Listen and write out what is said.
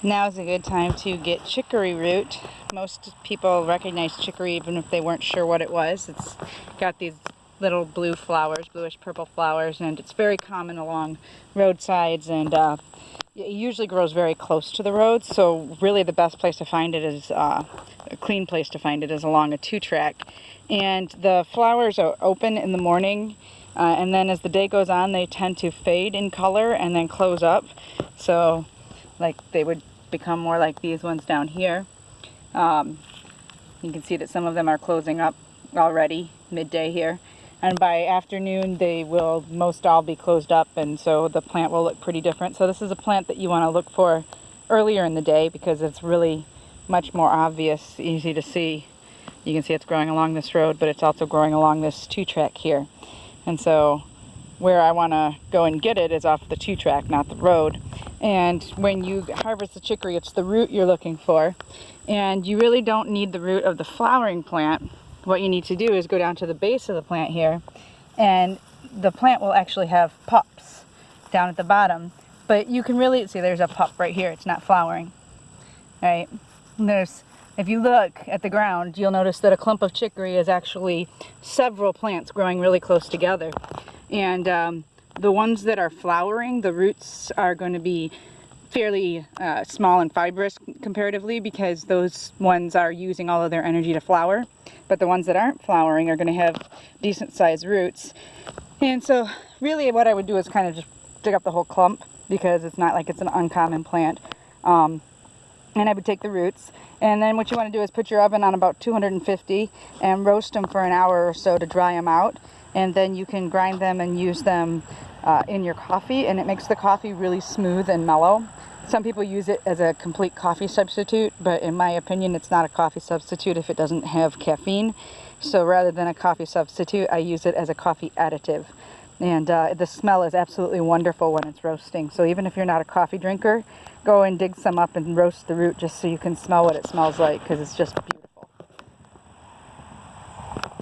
Now is a good time to get chicory root. Most people recognize chicory even if they weren't sure what it was. It's got these little blue flowers, bluish purple flowers, and it's very common along roadsides, and it usually grows very close to the road. So really the best place to find it is, a clean place to find it is along a 2-track. And the flowers are open in the morning, and then as the day goes on they tend to fade in color and then close up. So like they would become more like these ones down here. You can see that some of them are closing up already midday here, and by afternoon they will most all be closed up, and so the plant will look pretty different. So this is a plant that you want to look for earlier in the day because it's really much more obvious, easy to see. You can see it's growing along this road, but it's also growing along this 2-track here. And so where I want to go and get it is off the 2-track, not the road. And when you harvest the chicory, it's the root you're looking for. And you really don't need the root of the flowering plant. What you need to do is go down to the base of the plant here, and the plant will actually have pups down at the bottom. But you can really see there's a pup right here. It's not flowering. Right? And if you look at the ground, you'll notice that a clump of chicory is actually several plants growing really close together. And the ones that are flowering, the roots are going to be fairly small and fibrous comparatively because those ones are using all of their energy to flower. But the ones that aren't flowering are going to have decent sized roots. And so really what I would do is kind of just dig up the whole clump because it's not like it's an uncommon plant. And I would take the roots, and then what you want to do is put your oven on about 250 and roast them for an hour or so to dry them out. And then you can grind them and use them in your coffee, and it makes the coffee really smooth and mellow. Some people use it as a complete coffee substitute, but in my opinion it's not a coffee substitute if it doesn't have caffeine. So rather than a coffee substitute, I use it as a coffee additive. And the smell is absolutely wonderful when it's roasting. So even if you're not a coffee drinker, go and dig some up and roast the root just so you can smell what it smells like, because it's just beautiful.